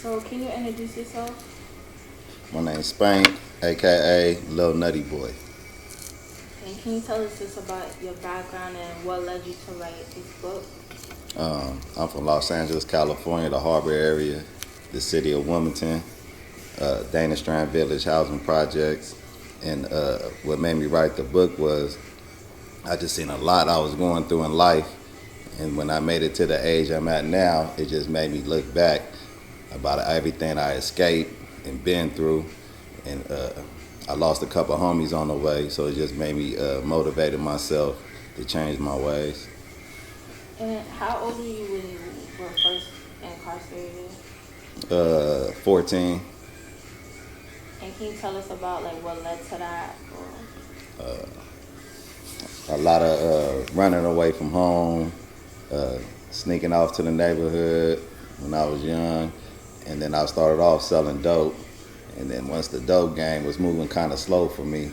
So, can you introduce yourself? My name's Spank, aka Lil Nutty Boy. And can you tell us just about your background and what led you to write this book? I'm from Los Angeles, California, the Harbor area, the city of Wilmington, Dana Strand Village housing projects. And what made me write the book was I just seen a lot I was going through in life. And when I made it to the age I'm at now, it just made me look back about everything I escaped and been through. And I lost a couple homies on the way, so it just made me motivated myself to change my ways. And how old were you when you were first incarcerated? 14. And can you tell us about like what led to that? A lot of running away from home, sneaking off to the neighborhood when I was young, and then I started off selling dope. And then once the dope game was moving kind of slow for me,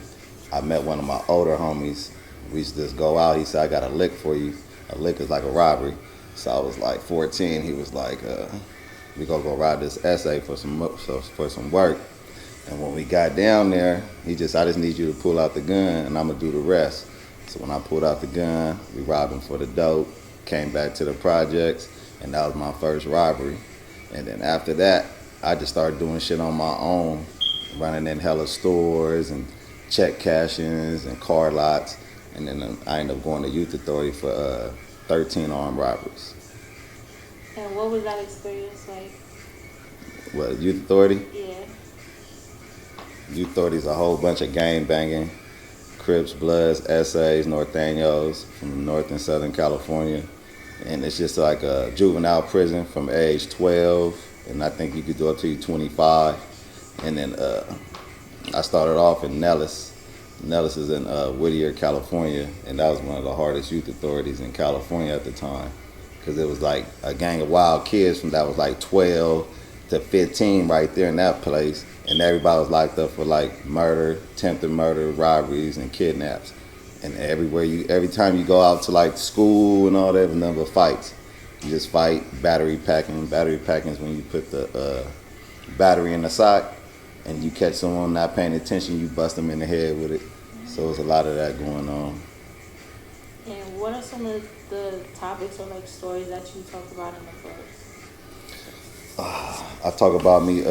I met one of my older homies. We used to just go out. He said, "I got a lick for you." A lick is like a robbery. So I was like 14. He was like, "We gonna go ride this essay for some work." And when we got down there, I just need you to pull out the gun, and I'm gonna do the rest. So when I pulled out the gun, we robbed him for the dope. Came back to the projects, and that was my first robbery. And then after that, I just started doing shit on my own, running in hella stores and check cashings and car lots. And then I ended up going to youth authority for 13 armed robberies. And what was that experience like? What, youth authority? Yeah. Youth authority is a whole bunch of gang banging, Crips, Bloods, Essays, Norteños from North and Southern California. And it's just like a juvenile prison from age 12, and I think you could do up to 25. And then I started off in Nellis. Nellis is in Whittier, California, and that was one of the hardest youth authorities in California at the time, because it was like a gang of wild kids from that was like 12 to 15 right there in that place, and everybody was locked up for like murder, attempted murder, robberies, and kidnaps. And every time you go out to like school and all that, there's nothing but fights. You just fight, battery packing. Battery packing is when you put the battery in the sock, and you catch someone not paying attention, you bust them in the head with it. So there's a lot of that going on. And what are some of the topics or like stories that you talk about in the book? I talk about me,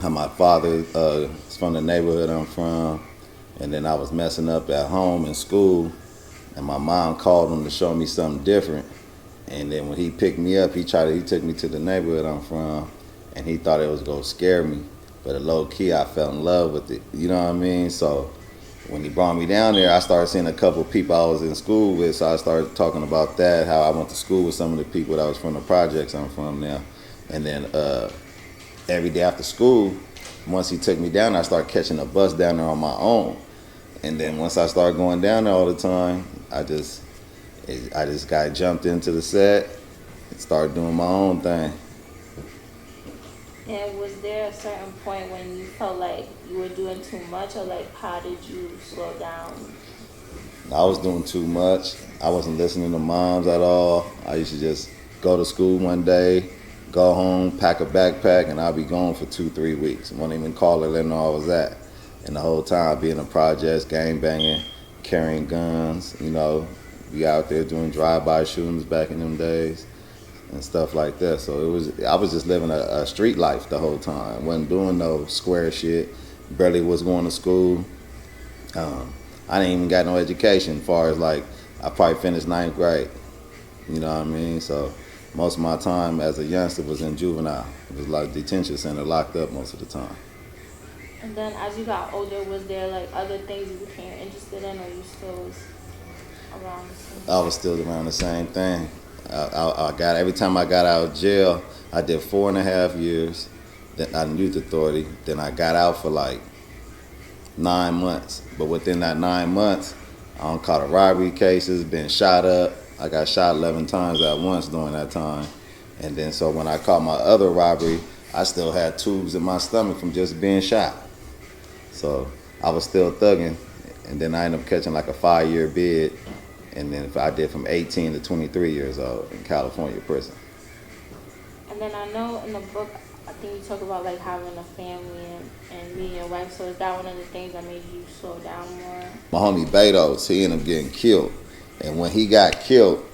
how my father is from the neighborhood I'm from, and then I was messing up at home and school, and my mom called him to show me something different. And then when he picked me up, he took me to the neighborhood I'm from, and he thought it was gonna scare me. But low key, I fell in love with it. You know what I mean? So when he brought me down there, I started seeing a couple of people I was in school with. So I started talking about that, how I went to school with some of the people that was from the projects I'm from now. And then every day after school, once he took me down, I started catching a bus down there on my own. And then once I started going down there all the time, I just got jumped into the set and started doing my own thing. And was there a certain point when you felt like you were doing too much, or like how did you slow down? I was doing too much. I wasn't listening to moms at all. I used to just go to school one day, go home, pack a backpack, and I'd be gone for 2-3 weeks. Wouldn't even call her, let her know I was at. And the whole time I'd be in the projects, gang banging, carrying guns, be out there doing drive-by shootings back in them days and stuff like that. So I was just living a street life the whole time. Wasn't doing no square shit. Barely was going to school. I didn't even got no education as far as like, I probably finished 9th grade. You know what I mean? So most of my time as a youngster was in juvenile. It was like detention center, locked up most of the time. And then as you got older, was there like other things you became interested in, or you still was around the same thing? I was still around the same thing. Every time I got out of jail, I did 4.5 years in youth authority. Then I got out for like 9 months. But within that 9 months, I done caught a robbery cases, been shot up. I got shot 11 times at once during that time. And then so when I caught my other robbery, I still had tubes in my stomach from just being shot. So I was still thugging. And then I ended up catching like a 5-year bid. And then I did from 18 to 23 years old in California prison. And then I know in the book, I think you talk about like having a family and meeting your wife. So is that one of the things that made you slow down more? My homie Betos, he ended up getting killed. And when he got killed,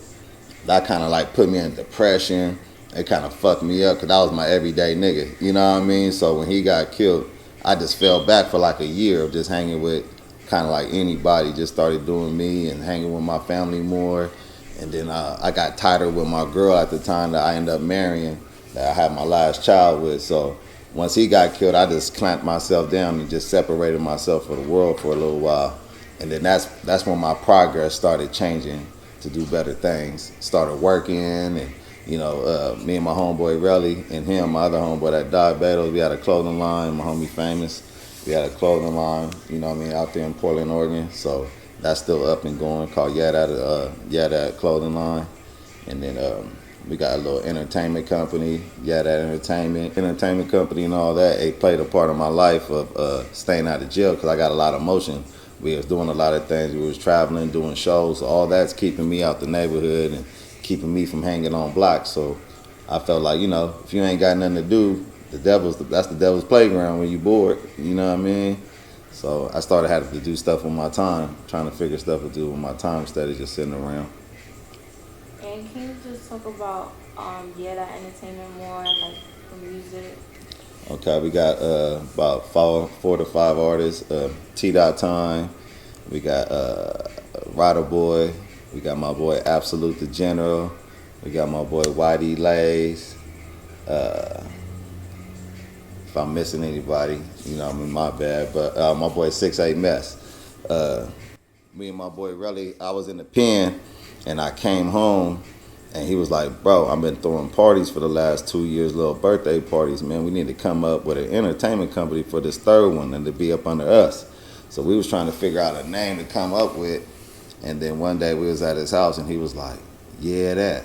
that kind of like put me in depression. It kind of fucked me up because that was my everyday nigga. You know what I mean? So when he got killed, I just fell back for like a year of just hanging with kind of like anybody. Just started doing me and hanging with my family more. And then I got tighter with my girl at the time that I ended up marrying, that I had my last child with. So once he got killed, I just clamped myself down and just separated myself from the world for a little while. And then that's when my progress started changing to do better things. Started working, and me and my homeboy Relly and him, my other homeboy that died, Betos, we had a clothing line. My homie Famous, we had a clothing line. Out there in Portland, Oregon. So that's still up and going, called That Clothing Line. And then we got a little entertainment company, That Entertainment Company, and all that. It played a part of my life of staying out of jail because I got a lot of motion. We was doing a lot of things. We was traveling, doing shows. So all that's keeping me out the neighborhood and keeping me from hanging on blocks. So I felt like, if you ain't got nothing to do, that's the devil's playground when you bored. You know what I mean? So I started having to do stuff with my time, trying to figure stuff to do with my time instead of just sitting around. And can you just talk about that entertainment more and like the music? Okay, we got about four to five artists. T. Dot Time. We got Rider Boy. We got my boy Absolute the General. We got my boy Whitey Lays. If I'm missing anybody, my bad. But my boy 6'8 Mess. Me and my boy Relly, I was in the pen, and I came home, and he was like, bro, I've been throwing parties for the last 2 years, little birthday parties, man. We need to come up with an entertainment company for this third one and to be up under us. So we was trying to figure out a name to come up with. And then one day we was at his house and he was like, yeah, that.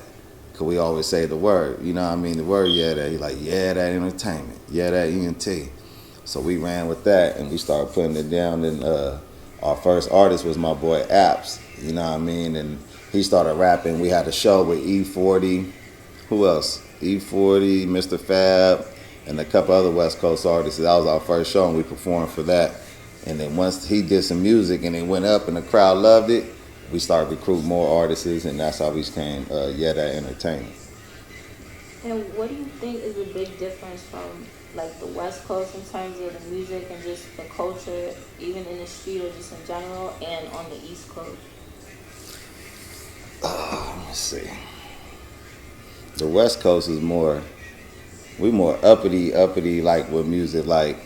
Cause we always say the word, the word, yeah, that. He like, yeah, that entertainment, yeah, that ENT. So we ran with that and we started putting it down. And our first artist was my boy Apps, and he started rapping. We had a show with E40. Who else? E40, Mr. Fab, and a couple other West Coast artists. That was our first show, and we performed for that. And then once he did some music and it went up and the crowd loved it, we started recruiting more artists, and that's how we became That Entertainment. And what do you think is the big difference from like the West Coast in terms of the music and just the culture, even in the street or just in general, and on the East Coast? Let me see. The West Coast is we more uppity, like with music, like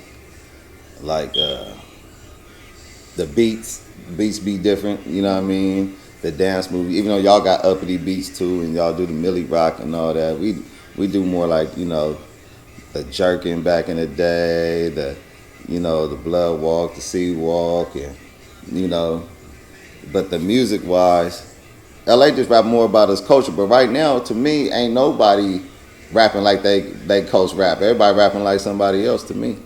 the beats be different, you know what I mean? The dance movie, even though y'all got uppity beats too, and y'all do the Millie Rock and all that, we do more like, the jerking back in the day, the blood walk, the sea walk, and but the music wise, LA just rap more about his culture. But right now, to me, ain't nobody rapping like they coast rap. Everybody rapping like somebody else to me.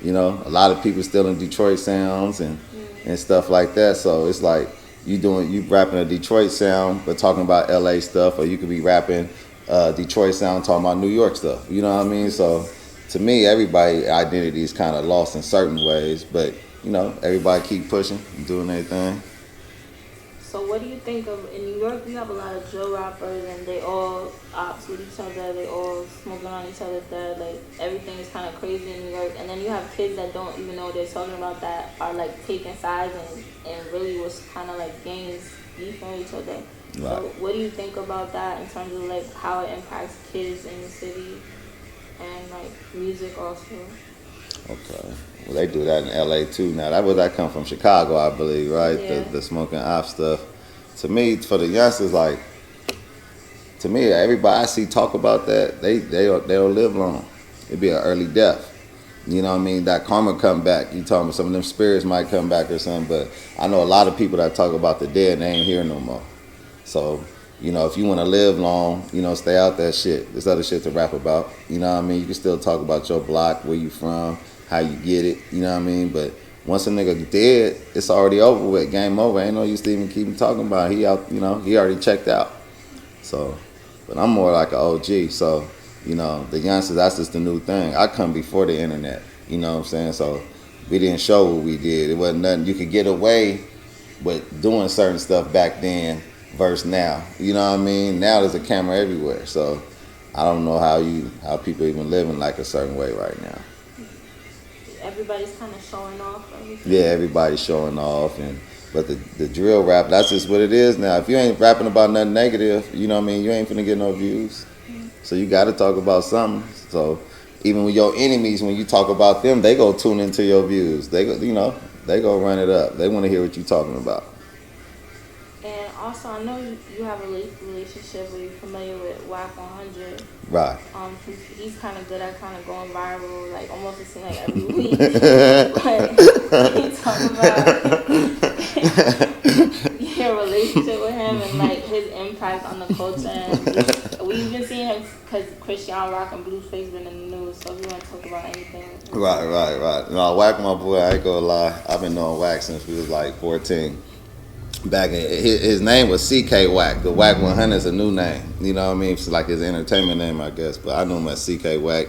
A lot of people still in Detroit sounds and stuff like that. So it's like you rapping a Detroit sound but talking about LA stuff, or you could be rapping Detroit sound talking about New York stuff. You know what I mean? So to me, everybody's identity is kind of lost in certain ways, but everybody keep pushing and doing their thing. So what do you think of, in New York, we have a lot of drill rappers and they all ops with each other, they all smoking on each other, like everything is kind of crazy in New York. And then you have kids that don't even know what they're talking about, that are like taking sides and really was kind of like gangs beefing with each other. Right. So what do you think about that in terms of like how it impacts kids in the city and like music also? Okay. Well, they do that in LA too now. That come from Chicago, I believe, right? Yeah. The smoking op stuff. To me, for the youngsters, everybody I see talk about that, they'll live long. It'd be an early death. You know what I mean? That karma come back. You talking about some of them spirits might come back or something, but I know a lot of people that talk about the dead, they ain't here no more. So, if you want to live long, stay out that shit. There's other shit to rap about. You know what I mean? You can still talk about your block, where you from, how you get it, you know what I mean? But once a nigga dead, it's already over with, game over. Ain't no use to even keep him talking about it. He out, he already checked out. So, but I'm more like an OG. So You know, the youngsters, that's just the new thing. I come before the internet. You know what I'm saying? So we didn't show what we did. It wasn't nothing. You could get away with doing certain stuff back then versus now. You know what I mean? Now there's a camera everywhere. So I don't know how people even living like a certain way right now. Everybody's kind of showing off everything. Yeah, everybody's showing off, and but the drill rap, that's just what it is now. If you ain't rapping about nothing negative, you know what I mean, you ain't finna get no views. So you got to talk about something. So even with your enemies, when you talk about them, they go tune into your views. They go, they go run it up. They want to hear what you talking about. And also, I know you have a relationship where you're familiar with Whack 100. Right. He's kind of good at kind of going viral, like almost it seems like every week. But can you talk about your relationship with him and like his impact on the culture? And we've been seeing him because Christian Rock and Blueface been in the news. So if you want to talk about anything. Right. No, Whack, my boy, I ain't gonna lie. I've been knowing Whack since we was like 14. Back in his name was CK Wack. The Wack 100 is a new name. You know what I mean? It's like his entertainment name, I guess. But I knew him as CK Wack.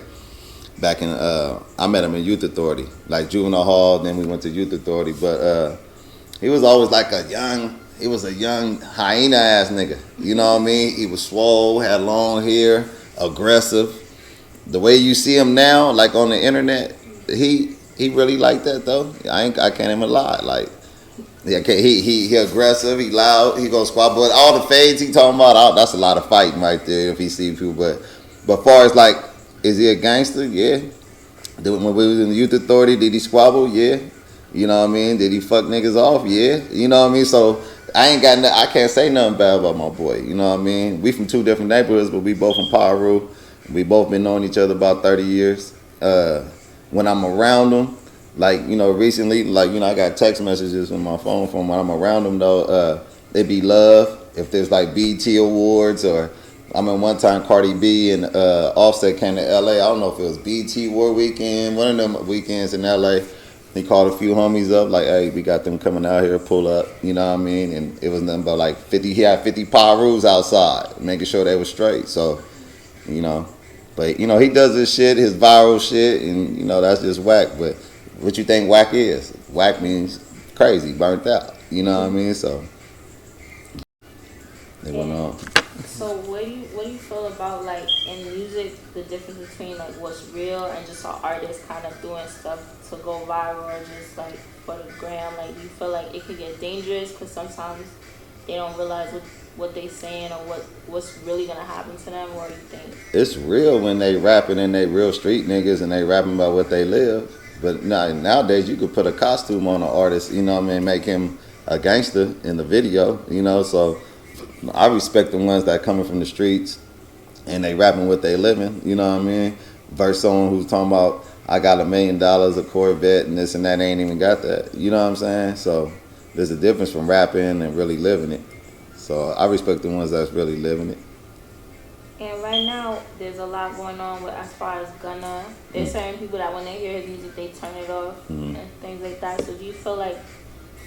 Back in I met him in Youth Authority, like juvenile hall. Then we went to Youth Authority. But he was always like a young hyena ass nigga. You know what I mean? He was swole, had long hair, aggressive. The way you see him now, like on the internet, he really like that though. I can't even lie. Like. Yeah, okay, he aggressive, he loud, he goes squat, but all the fades he talking about, that's a lot of fighting right there if he see people. But far as like, is he a gangster? Yeah. When we was in the Youth Authority, did he squabble? Yeah. You know what I mean? Did he fuck niggas off? Yeah. You know what I mean? So I can't say nothing bad about my boy. You know what I mean? We from two different neighborhoods, but we both from Paru. We both been knowing each other about 30 years. When I'm around him. Like, recently, like, I got text messages on my phone from when I'm around them, though. It be love. If there's, like, BT Awards or, I mean, one time Cardi B and Offset came to L.A. I don't know if it was BT Award weekend, one of them weekends in L.A. He called a few homies up, like, hey, we got them coming out here, pull up, you know what I mean? And it was nothing but, like, 50, he had 50 Pyrus outside, making sure they were straight. So, but, he does this shit, his viral shit, and, that's just whack. But what you think whack is? Whack means crazy, burnt out. You know what I mean? So they went on. So what do you feel about like in music the difference between like what's real and just an artist kind of doing stuff to go viral or just like for the gram? Like do you feel like it could get dangerous because sometimes they don't realize what they saying or what's really gonna happen to them? Or do you think it's real when they rapping and they real street niggas and they rapping about what they live? But nowadays you could put a costume on an artist, you know what I mean, make him a gangster in the video, so I respect the ones that coming from the streets and they rapping what they living, you know what I mean, versus someone who's talking about I got $1 million, a Corvette and this and that, ain't even got that, you know what I'm saying? So there's a difference from rapping and really living it. So I respect the ones that's really living it. And right now, there's a lot going on with as far as Gunna. There's certain people that when they hear his music, they turn it off and things like that. So do you feel like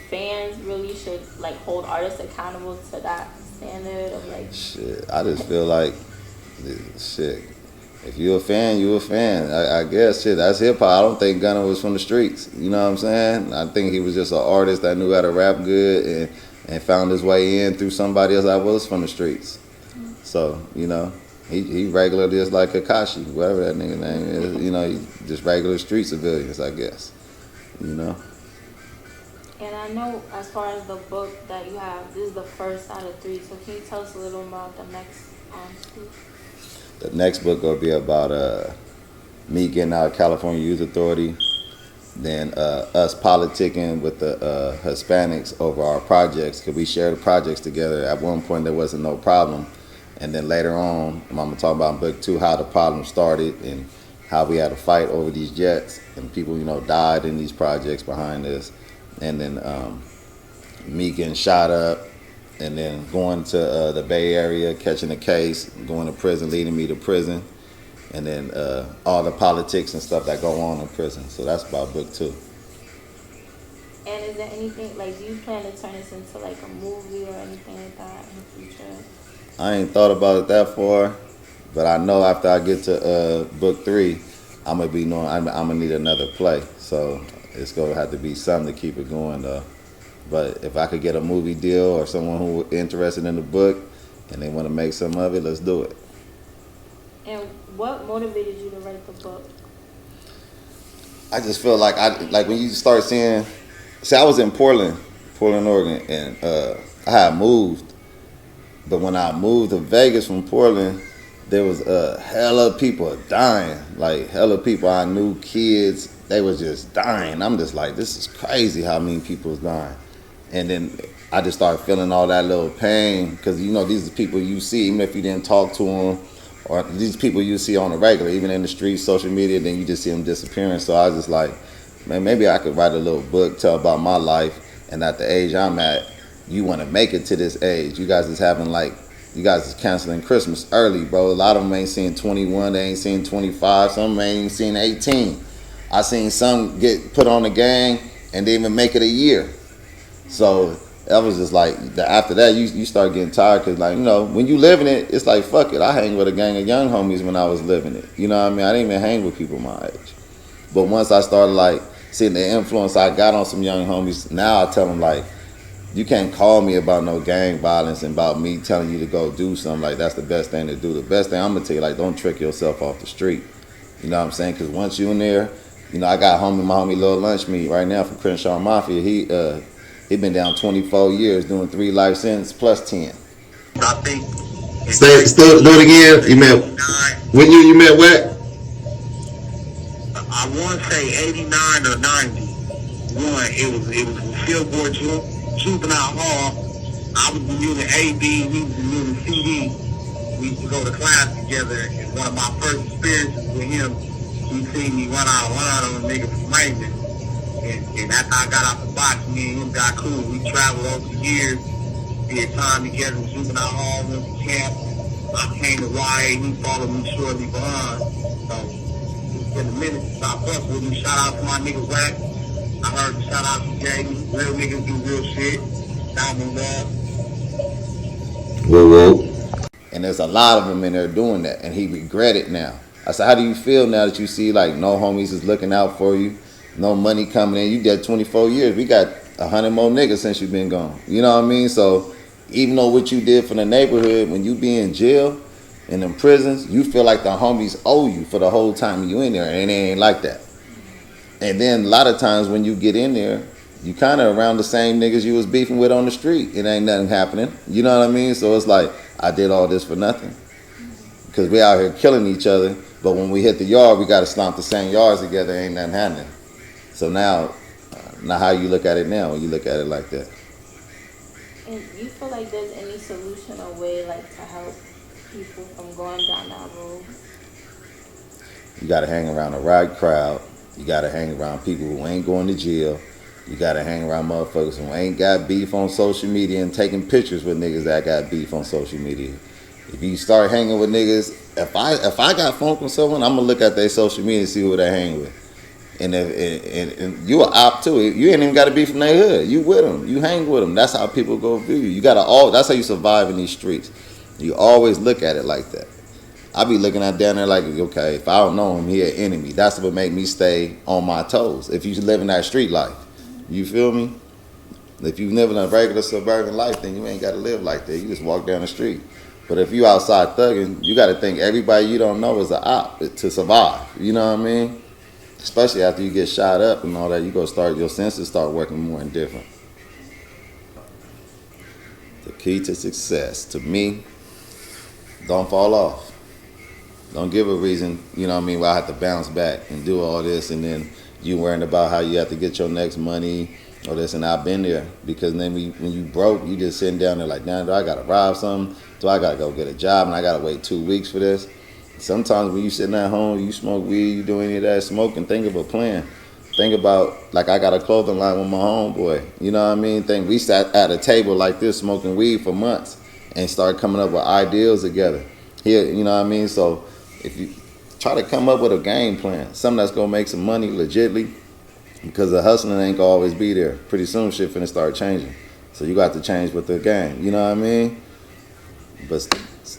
fans really should like hold artists accountable to that standard of like? Shit, I just feel like shit. If you a fan, you a fan. I guess shit. That's hip hop. I don't think Gunna was from the streets. You know what I'm saying? I think he was just an artist that knew how to rap good and found his way in through somebody else that was from the streets. So, he regular just like Kakashi, whatever that nigga name is. He just regular street civilians, I guess. And I know as far as the book that you have, this is the first out of 3. So can you tell us a little about the next book? The next book will be about me getting out of California Youth Authority, then us politicking with the Hispanics over our projects, because we shared the projects together. At one point, there wasn't no problem. And then later on, I'm going to talk about in book 2 how the problem started and how we had a fight over these jets and people, died in these projects behind this. And then me getting shot up and then going to the Bay Area, catching a case, going to prison, leading me to prison. And then all the politics and stuff that go on in prison. So that's about book 2. And is there anything, like, do you plan to turn this into like a movie or anything like that in the future? I ain't thought about it that far, But I know after I get to book 3, I'm gonna be knowing I'm gonna need another play. So it's gonna have to be something to keep it going though. But if I could get a movie deal or someone who interested in the book and they want to make some of it, let's do it. And what motivated you to write the book? I just feel like like when you start seeing. See, I was in Portland, Oregon, and I had moved. But when I moved to Vegas from Portland, there was hella people dying. Like hella people I knew, kids, they was just dying. I'm just like, this is crazy how many people is dying. And then I just started feeling all that little pain because these are people you see, even if you didn't talk to them, or these people you see on the regular, even in the streets, social media, then you just see them disappearing. So I was just like, man, maybe I could write a little book, tell about my life, and at the age I'm at, you want to make it to this age. You guys is canceling Christmas early, bro. A lot of them ain't seen 21, they ain't seen 25, some ain't even seen 18. I seen some get put on the gang and they even make it a year. So that was just like, after that, you start getting tired because, like, when you living it, it's like, fuck it. I hang with a gang of young homies when I was living it. You know what I mean? I didn't even hang with people my age. But once I started, like, seeing the influence I got on some young homies, now I tell them, like, you can't call me about no gang violence and about me telling you to go do something. Like, that's the best thing to do. The best thing I'm going to tell you, like, don't trick yourself off the street. You know what I'm saying? Because once you in there, I got my homie Lil Lunch Meat right now from Crenshaw Mafia. He been down 24 years doing 3 life sentences plus 10. I think. Still do it again. You met when you met what? I want to say 89 or 91. It was Fieldboard Juvenile Hall. I was in unit AB. He was in unit CD. We used to go to class together. And one of my first experiences with him, he seen me run out of line on a nigga from Raymond. And after I got out the box, me and him got cool. We traveled over the years, did time together in Juvenile Hall, went to camp. I came to YA, he followed me shortly behind. So it's been a minute since I fucked with him. Shout out to my nigga Wack. I heard the shout out to Jamie. Real niggas do real shit. Diamond Love. Whoa. And there's a lot of them in there doing that, and he regret it now. I said, how do you feel now that you see, like, no homies is looking out for you, no money coming in? You got 24 years. We got 100 more niggas since you've been gone. You know what I mean? So even though what you did for the neighborhood, when you be in jail, in them prisons, you feel like the homies owe you for the whole time you in there, and it ain't like that. And then a lot of times when you get in there, you kind of around the same niggas you was beefing with on the street. It ain't nothing happening. You know what I mean? So it's like, I did all this for nothing. Because we out here killing each other, but when we hit the yard, we got to stomp the same yards together. Ain't nothing happening. So now how you look at it now when you look at it like that? And you feel like there's any solution or way, like, to help people from going down that road? You got to hang around the right crowd. You got to hang around people who ain't going to jail. You got to hang around motherfuckers who ain't got beef on social media and taking pictures with niggas that got beef on social media. If you start hanging with niggas, if I got funk with someone, I'm going to look at their social media and see who they hang with. And if you a op too. You ain't even got to be from their hood. You with them. You hang with them. That's how people go view you. You got to that's how you survive in these streets. You always look at it like that. I be looking at down there like, okay, if I don't know him, he an enemy. That's what make me stay on my toes. If you live in that street life, you feel me? If you live in a regular suburban life, then you ain't got to live like that. You just walk down the street. But if you outside thugging, you got to think everybody you don't know is an op to survive. You know what I mean? Especially after you get shot up and all that, you go start, your senses start working more and different. The key to success, to me, don't fall off. Don't give a reason, you know what I mean, where I have to bounce back and do all this, and then you worrying about how you have to get your next money or this. And I've been there, because then when you broke, you just sitting down there like, damn, do I got to rob something? Do I got to go get a job and I got to wait 2 weeks for this? Sometimes when you sitting at home, you smoke weed, you do any of that smoking, think of a plan. Think about, like, I got a clothing line with my homeboy. You know what I mean? We sat at a table like this smoking weed for months and started coming up with ideas together. Here, you know what I mean? So if you try to come up with a game plan, something that's going to make some money legitly, because the hustling ain't going to always be there. Pretty soon shit finna start changing. So you got to change with the game. You know what I mean? But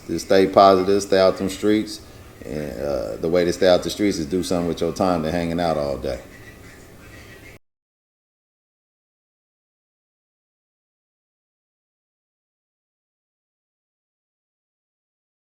just stay positive, stay out them streets, and the way to stay out the streets is do something with your time than hanging out all day.